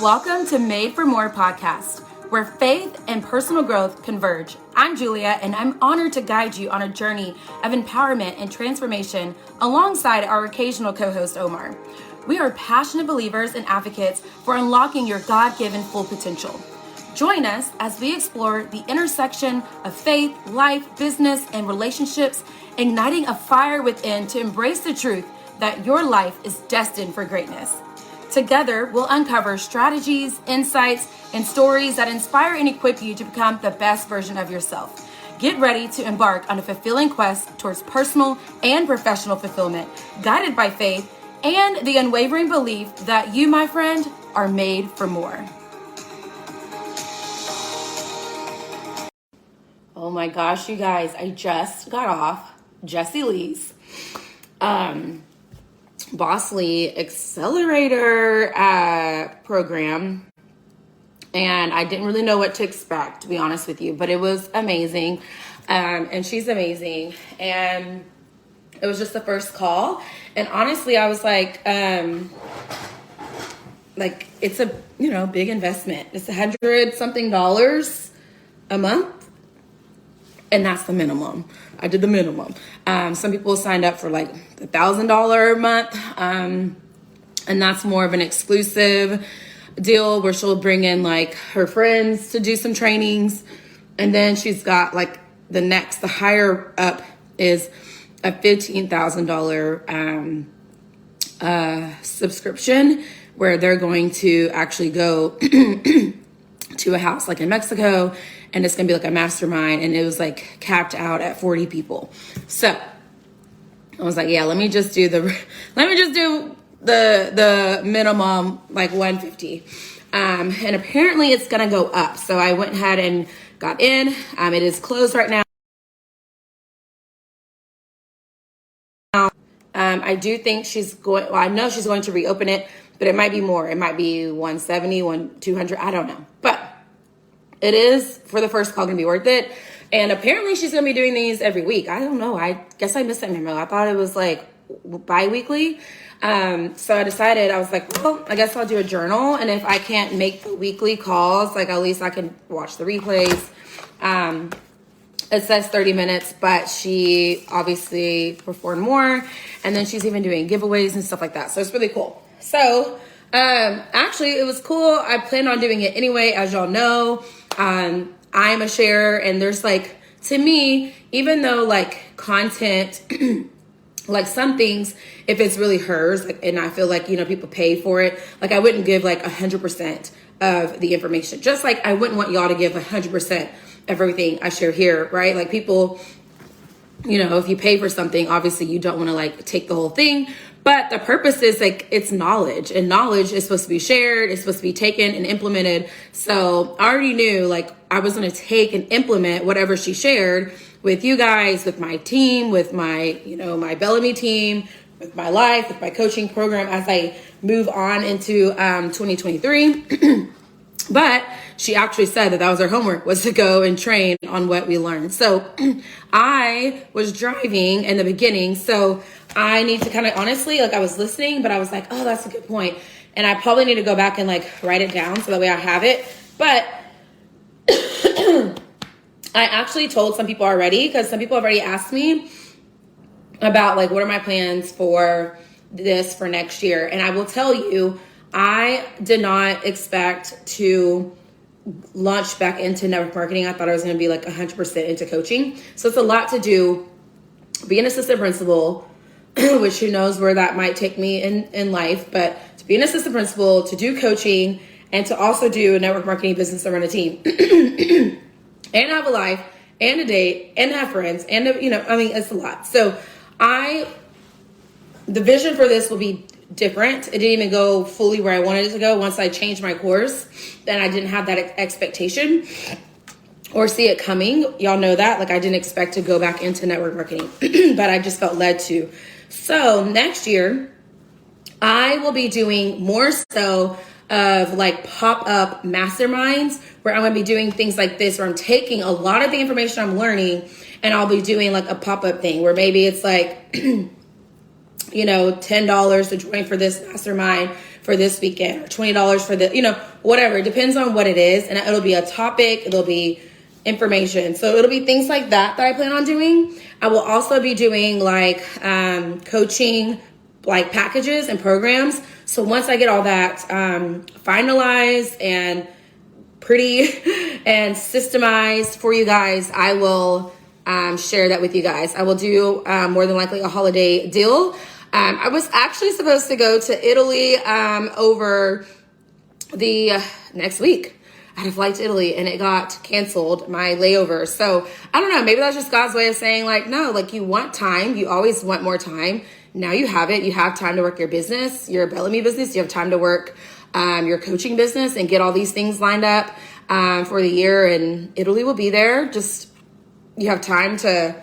Welcome to Made for More podcast, where faith and personal growth converge. I'm Julia, and I'm honored to guide you on a journey of empowerment and transformation alongside our occasional co-host, Omar. We are passionate believers and advocates for unlocking your God-given full potential. Join us as we explore the intersection of faith, life, business, and relationships, igniting a fire within to embrace the truth that your life is destined for greatness. Together, we'll uncover strategies, insights, and stories that inspire and equip you to become the best version of yourself. Get ready to embark on a fulfilling quest towards personal and professional fulfillment, guided by faith and the unwavering belief that you, my friend, are made for more. Oh my gosh, you guys, I just got off Jessie Lee's Boss Lee Accelerator program, and I didn't really know what to expect, to be honest with you, but it was amazing, and she's amazing, and it was just the first call, and honestly, I was like it's a big investment. It's $100-something a month. And that's the minimum. I did the minimum. Some people signed up for like $1,000 a month. And that's more of an exclusive deal where she'll bring in like her friends to do some trainings. And then she's got like the higher up is a $15,000 subscription where they're going to actually go to a house like in Mexico, and it's gonna be like a mastermind, and it was like capped out at 40 people. So I was like, yeah, let me just do the minimum, like 150. And apparently it's gonna go up. So I went ahead and got in. It is closed right now. I do think I know she's going to reopen it, but it might be more. It might be 170, 200, I don't know. But it is, for the first call, going to be worth it. And apparently she's going to be doing these every week. I don't know. I guess I missed that memo. I thought it was like bi-weekly. So I decided, I was like, well, I guess I'll do a journal. And if I can't make the weekly calls, like at least I can watch the replays. It says 30 minutes, but she obviously performed more. And then she's even doing giveaways and stuff like that. So it's really cool. So actually, it was cool. I plan on doing it anyway, as y'all know. I'm a sharer, and there's like, to me, even though like content, like some things, if it's really hers, like, and I feel like, people pay for it, like I wouldn't give like 100% of the information. Just like I wouldn't want y'all to give 100% of everything I share here, right? Like people, if you pay for something, obviously you don't want to like take the whole thing. But the purpose is like, it's knowledge, and knowledge is supposed to be shared. It's supposed to be taken and implemented. So I already knew like I was going to take and implement whatever she shared with you guys, with my team, with my, my Bellamy team, with my life, with my coaching program as I move on into 2023. But she actually said that was her homework, was to go and train on what we learned. So I was driving in the beginning. So I need to kind of, honestly, like I was listening, but I was like, oh, that's a good point. And I probably need to go back and like write it down so that way I have it. But I actually told some people already, because some people have already asked me about like, what are my plans for this for next year? And I will tell you, I did not expect to launch back into network marketing. I thought I was going to be like 100% into coaching. So it's a lot to do. Be an assistant principal, which who knows where that might take me in life. But to be an assistant principal, to do coaching, and to also do a network marketing business and run a team, and have a life, and a date, and have friends, and it's a lot. So the vision for this will be different. It didn't even go fully where I wanted it to go. Once I changed my course, then I didn't have that expectation or see it coming. Y'all know that. Like I didn't expect to go back into network marketing, but I just felt led to. So next year, I will be doing more so of like pop-up masterminds where I'm going to be doing things like this, where I'm taking a lot of the information I'm learning and I'll be doing like a pop-up thing where maybe it's like $10 to join for this mastermind for this weekend, or $20 for the, whatever. It depends on what it is. And it'll be a topic, it'll be information. So it'll be things like that I plan on doing. I will also be doing like coaching, like packages and programs. So once I get all that finalized and pretty and systemized for you guys, I will share that with you guys. I will do more than likely a holiday deal. I was actually supposed to go to Italy over the next week. I had a flight to Italy and it got canceled, my layover. So I don't know, maybe that's just God's way of saying like, no, like you want time. You always want more time. Now you have it. You have time to work your business, your Bellamy business. You have time to work your coaching business and get all these things lined up for the year. And Italy will be there. Just, you have time to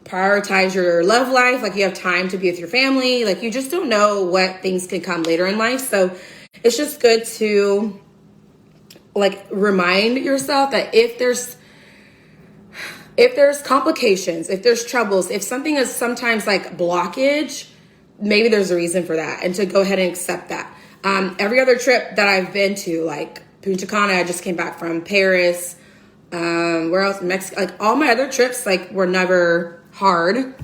prioritize your love life. Like you have time to be with your family. Like you just don't know what things can come later in life. So it's just good to like remind yourself that if there's complications, if there's troubles, if something is sometimes like blockage, maybe there's a reason for that, and to go ahead and accept that. Every other trip that I've been to, like Punta Cana, I just came back from Paris, where else? Mexico. Like all my other trips, like were never hard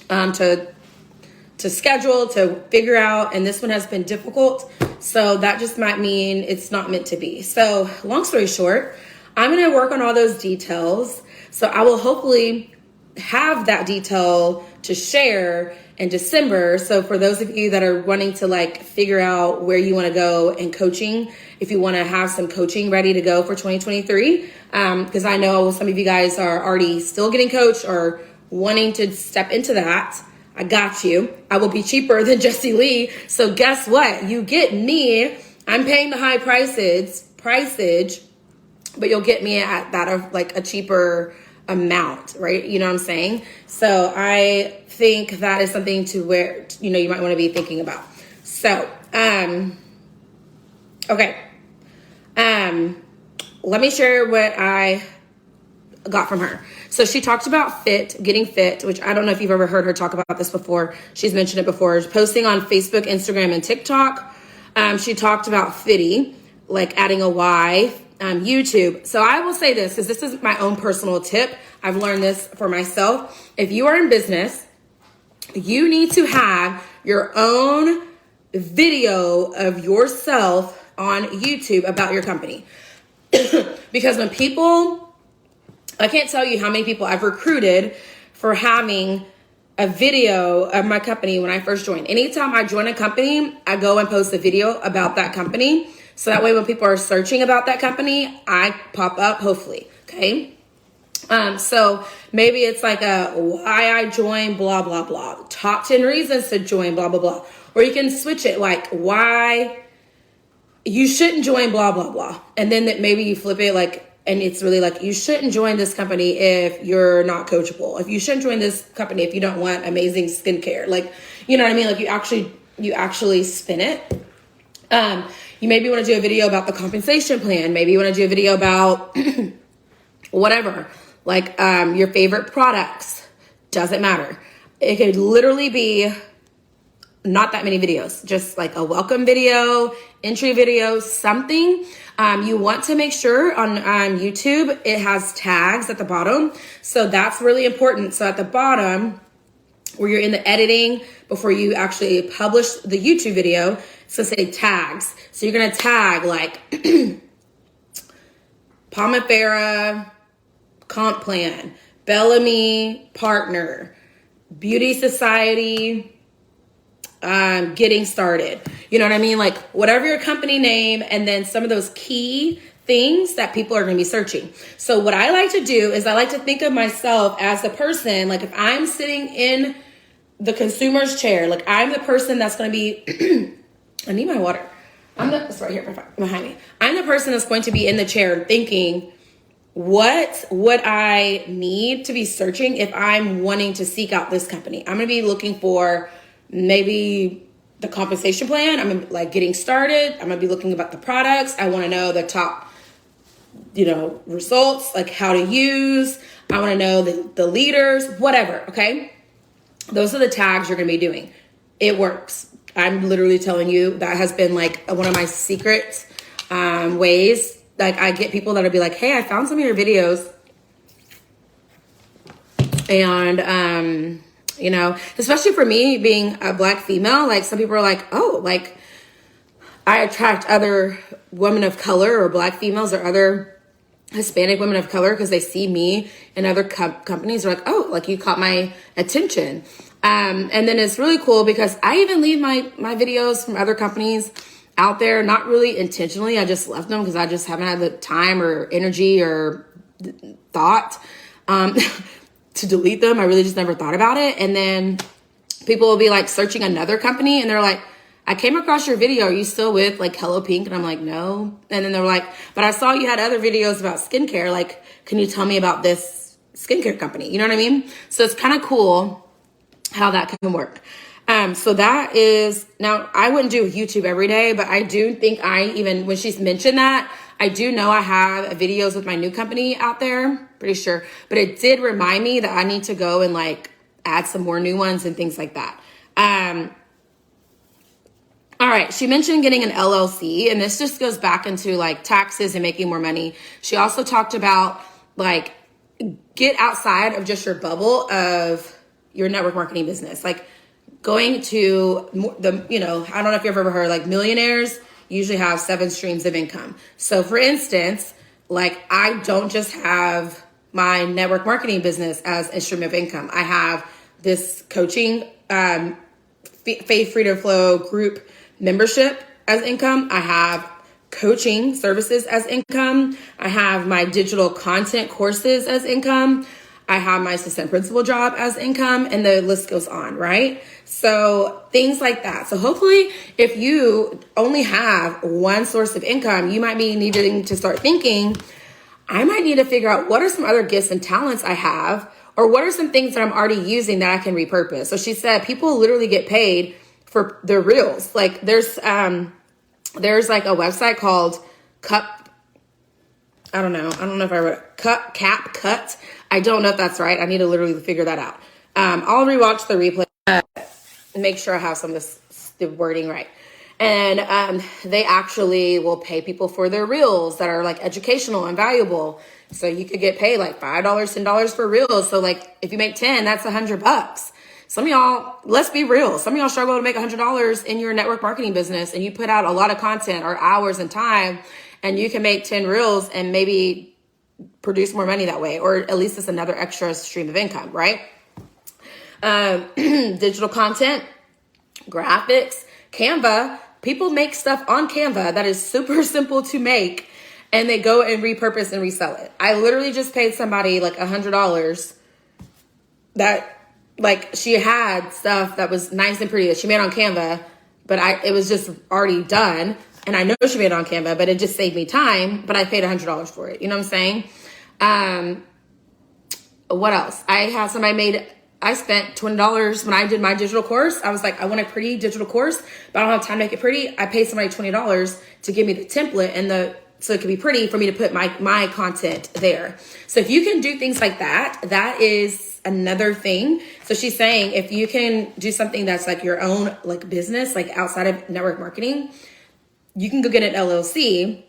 to schedule, to figure out, and this one has been difficult. So that just might mean it's not meant to be. So long story short, I'm going to work on all those details. So I will hopefully have that detail to share in December. So for those of you that are wanting to like figure out where you want to go in coaching, if you want to have some coaching ready to go for 2023, because I know some of you guys are already still getting coached or wanting to step into that, I got you. I will be cheaper than Jessie Lee. So guess what? You get me. I'm paying the high pricage, but you'll get me at that of like a cheaper amount, right? You know what I'm saying? So I think that is something to where, you might want to be thinking about. So, okay. Let me share what I got from her. So she talked about getting fit, which I don't know if you've ever heard her talk about this before. She's mentioned it before. Posting on Facebook, Instagram, and TikTok. She talked about fitty, like adding a Y, YouTube. So I will say this, because this is my own personal tip. I've learned this for myself. If you are in business, you need to have your own video of yourself on YouTube about your company. Because when I can't tell you how many people I've recruited for having a video of my company when I first joined. Anytime I join a company, I go and post a video about that company. So that way when people are searching about that company, I pop up, hopefully, okay? So maybe it's like why I joined, blah, blah, blah. Top 10 reasons to join, blah, blah, blah. Or you can switch it like why you shouldn't join, blah, blah, blah. And then that maybe you flip it like, and it's really like, you shouldn't join this company if you're not coachable. If you shouldn't join this company if you don't want amazing skincare. Like, you know what I mean? Like you actually spin it. You maybe want to do a video about the compensation plan. Maybe you want to do a video about whatever, like your favorite products. Doesn't matter. It could literally be not that many videos, just like a welcome video, entry video, something. You want to make sure on YouTube, it has tags at the bottom. So that's really important. So at the bottom, where you're in the editing, before you actually publish the YouTube video, it's gonna say tags. So you're gonna tag like Pomifera comp plan, Bellamy partner, Beauty Society, getting started. You know what I mean? Like whatever your company name, and then some of those key things that people are going to be searching. So what I like to do is I like to think of myself as the person, like if I'm sitting in the consumer's chair, like I'm the person that's going to be, I need my water. It's right here behind me. I'm the person that's going to be in the chair thinking, what would I need to be searching if I'm wanting to seek out this company? I'm going to be looking for maybe the compensation plan. I'm gonna like getting started. I'm gonna be looking about the products. I want to know the top, results, like how to use. I want to know the leaders, whatever. Okay. Those are the tags you're going to be doing. It works. I'm literally telling you that has been like one of my secret ways. Like I get people that'll be like, hey, I found some of your videos. And, you know, especially for me being a Black female, like some people are like, oh, like I attract other women of color or Black females or other Hispanic women of color because they see me and other companies are like, oh, like you caught my attention. And then it's really cool because I even leave my videos from other companies out there, not really intentionally. I just left them because I just haven't had the time or energy or thought to delete them. I really just never thought about it. And then people will be like searching another company and they're like, I came across your video. Are you still with like Hello Pink? And I'm like, no. And then they're like, but I saw you had other videos about skincare. Like, can you tell me about this skincare company? You know what I mean? So it's kind of cool how that can work. So that is, now I wouldn't do YouTube every day, but I do think when she's mentioned that, I do know I have videos with my new company out there, pretty sure. But it did remind me that I need to go and like add some more new ones and things like that. All right, she mentioned getting an LLC, and this just goes back into like taxes and making more money. She also talked about like get outside of just your bubble of your network marketing business. Like going to you know, I don't know if you've ever heard like millionaires usually have 7 streams of income. So for instance, like I don't just have my network marketing business as a stream of income. I have this coaching, Faith Freedom Flow group membership as income. I have coaching services as income. I have my digital content courses as income. I have my assistant principal job as income, and the list goes on, right? So things like that. So hopefully if you only have one source of income, you might be needing to start thinking, I might need to figure out what are some other gifts and talents I have, or what are some things that I'm already using that I can repurpose. So she said people literally get paid for their reels. Like there's like a website called I don't know if I wrote it. CapCut. I don't know if that's right. I need to literally figure that out. I'll rewatch the replay and make sure I have some of the wording right. And they actually will pay people for their reels that are like educational and valuable. So you could get paid like $5, $10 for reels. So like if you make 10, that's $100. Some of y'all, let's be real. Some of y'all struggle to make $100 in your network marketing business, and you put out a lot of content or hours and time, and you can make 10 reels and maybe produce more money that way, or at least it's another extra stream of income, right? Digital content, graphics, Canva. People make stuff on Canva that is super simple to make, and they go and repurpose and resell it. I literally just paid somebody like $100 that like she had stuff that was nice and pretty that she made on Canva, but it was just already done. And I know she made it on Canva, but it just saved me time, but I paid $100 for it. You know what I'm saying? What else? I spent $20 when I did my digital course. I was like, I want a pretty digital course, but I don't have time to make it pretty. I paid somebody $20 to give me the template so it could be pretty for me to put my content there. So if you can do things like that, that is another thing. So she's saying if you can do something that's like your own like business, like outside of network marketing, you can go get an LLC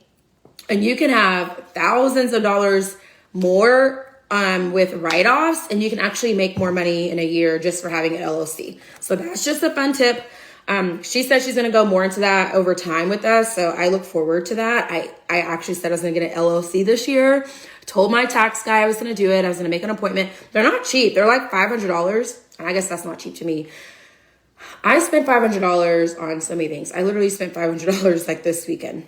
and you can have thousands of dollars more with write-offs, and you can actually make more money in a year just for having an LLC. So that's just a fun tip. She said she's going to go more into that over time with us. So I look forward to that. I actually said I was going to get an LLC this year. Told my tax guy I was going to do it. I was going to make an appointment. They're not cheap. They're like $500. And I guess that's not cheap to me. I spent $500 on so many things. I literally spent $500 like this weekend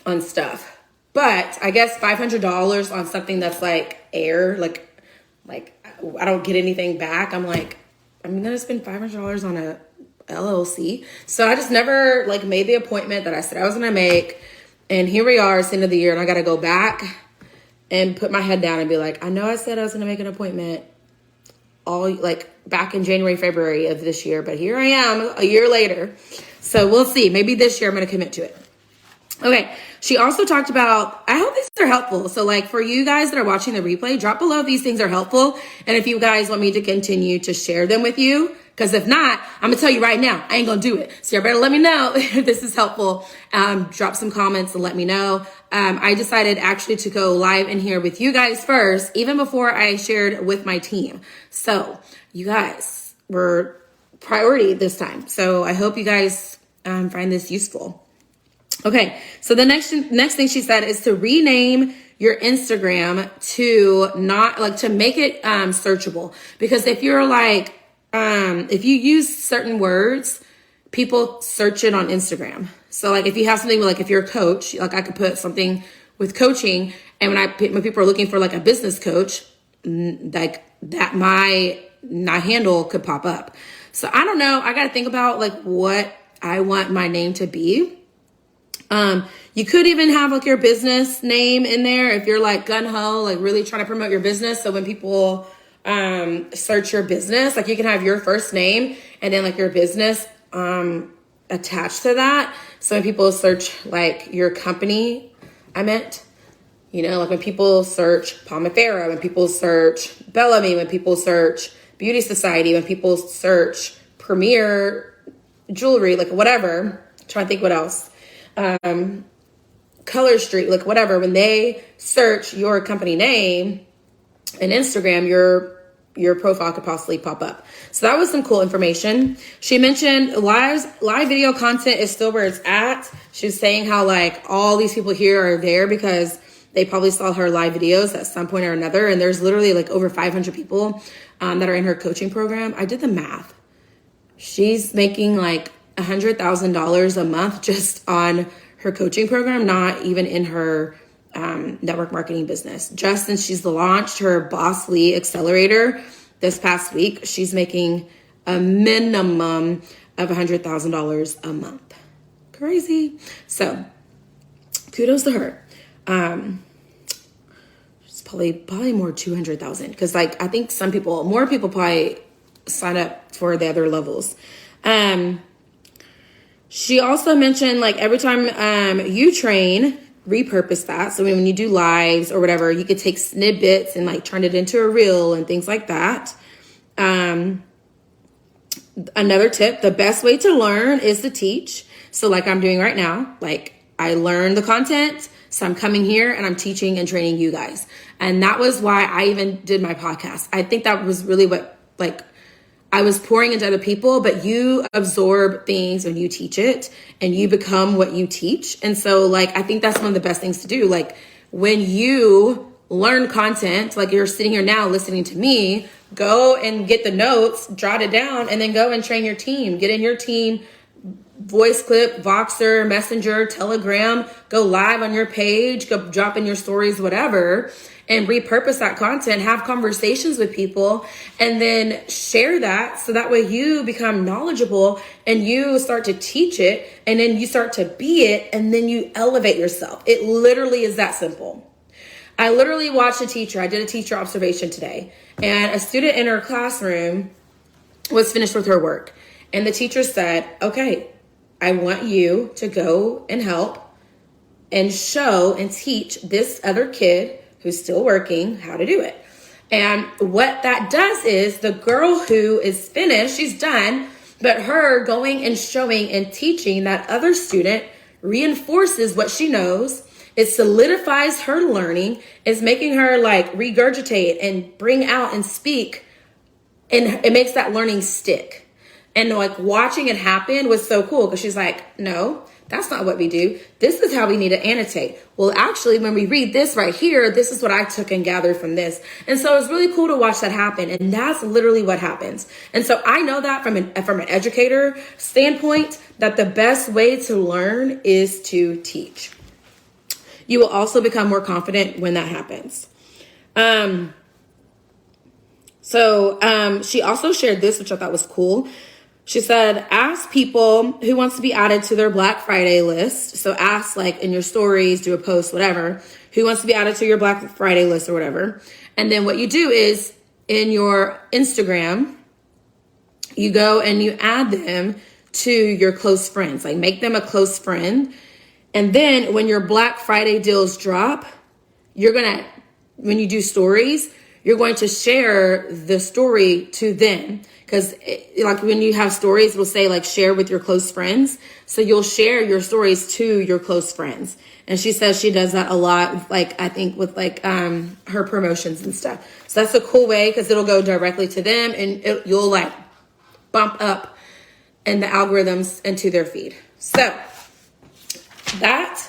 on stuff. But I guess $500 on something that's like air, like I don't get anything back. I'm like, I'm going to spend $500 on a LLC. So I just never like made the appointment that I said I was going to make. And here we are, it's the end of the year, and I got to go back and put my head down and be like, I know I said I was going to make an appointment all like back in January, February of this year, but here I am a year later. So we'll see. Maybe this year I'm going to commit to it. Okay. She also talked about, I hope these are helpful. So like for you guys that are watching the replay, drop below if these things are helpful. And if you guys want me to continue to share them with you, Because if not, I'm gonna tell you right now, I ain't gonna do it. So you better let me know if this is helpful. Drop some comments and let me know. I decided actually to go live in here with you guys first, even before I shared with my team. So you guys were priority this time. So I hope you guys find this useful. Okay, so the next thing she said is to rename your Instagram to to make it searchable. Because if you're like, if you use certain words, people search it on Instagram. So like if you have something like, if you're a coach, like I could put something with coaching, and when people are looking for like a business coach, like that my handle could pop up. So I don't know. I got to think about like what I want my name to be. You could even have like your business name in there if you're like gung-ho, like really trying to promote your business. So when people search your business, like you can have your first name and then like your business attached to that. So when people search like your company, like when people search Palmifera, when people search Bellamy, when people search Beauty Society, when people search Premier Jewelry, like whatever. I'm trying to think what else. Color Street, like whatever. When they search your company name and Instagram, your profile could possibly pop up. So that was some cool information. She mentioned live video content is still where it's at. She was saying how like all these people here are there because they probably saw her live videos at some point or another. And there's literally like over 500 people that are in her coaching program. I did the math. She's making like $100,000 a month just on her coaching program, not even in her network marketing business. Just since she's launched her Boss Lee Accelerator this past week, she's making a minimum of $100,000 a month. Crazy. So kudos to her. It's probably more 200,000 because like I think more people probably sign up for the other levels. She also mentioned like every time you train, repurpose that. So when you do lives or whatever, you could take snippets and like turn it into a reel and things like that. Another tip, the best way to learn is to teach. So like I'm doing right now, like I learn the content. So I'm coming here and I'm teaching and training you guys. And that was why I even did my podcast. I think that was really what like I was pouring into other people, but you absorb things when you teach it and you become what you teach. And so like, I think that's one of the best things to do. Like when you learn content, like you're sitting here now listening to me, go and get the notes, jot it down, and then go and train your team. Get in your team, voice clip, Voxer, Messenger, Telegram, go live on your page, go drop in your stories, whatever, and repurpose that content, have conversations with people, and then share that so that way you become knowledgeable and you start to teach it, and then you start to be it, and then you elevate yourself. It literally is that simple. I literally watched a teacher. I did a teacher observation today, and a student in her classroom was finished with her work. And the teacher said, okay, I want you to go and help and show and teach this other kid who's still working how to do it. And what that does is the girl who is finished, she's done, but her going and showing and teaching that other student reinforces what she knows. It solidifies her learning. It's making her like regurgitate and bring out and speak. And it makes that learning stick. And like watching it happen was so cool because she's like, no, that's not what we do. This is how we need to annotate. Well, actually, when we read this right here, this is what I took and gathered from this. And so it's really cool to watch that happen. And that's literally what happens. And so I know that from an educator standpoint, that the best way to learn is to teach. You will also become more confident when that happens. So she also shared this, which I thought was cool. She said, ask people who wants to be added to their Black Friday list. So ask like in your stories, do a post, whatever, who wants to be added to your Black Friday list or whatever. And then what you do is in your Instagram, you go and you add them to your close friends, like make them a close friend. And then when your Black Friday deals drop, when you do stories, you're going to share the story to them. because like when you have stories, it'll say like share with your close friends. So you'll share your stories to your close friends. And she says she does that a lot, like I think with like her promotions and stuff. So that's a cool way because it'll go directly to them and you'll like bump up in the algorithms into their feed. So that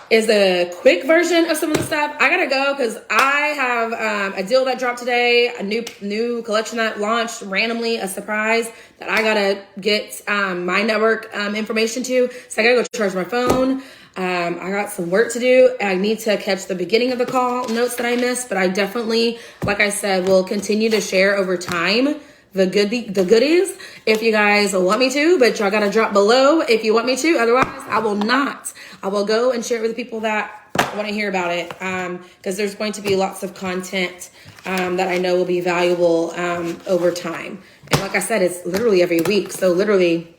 is a quick version of some of the stuff. I gotta go because I have a deal that dropped today, a new collection that launched randomly, a surprise that I gotta get my network information to. So I gotta go charge my phone. I got some work to do. I need to catch the beginning of the call notes that I missed, but I definitely, like I said, will continue to share over time the goodies if you guys want me to, but y'all gotta drop below if you want me to. Otherwise, I will not. I will go and share it with the people that want to hear about it, because there's going to be lots of content that I know will be valuable over time. And like I said, it's literally every week. So literally,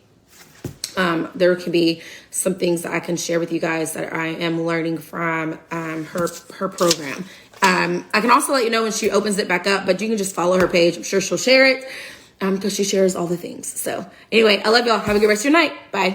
there can be some things that I can share with you guys that I am learning from her program. I can also let you know when she opens it back up, but you can just follow her page. I'm sure she'll share it because she shares all the things. So anyway, I love y'all. Have a good rest of your night. Bye.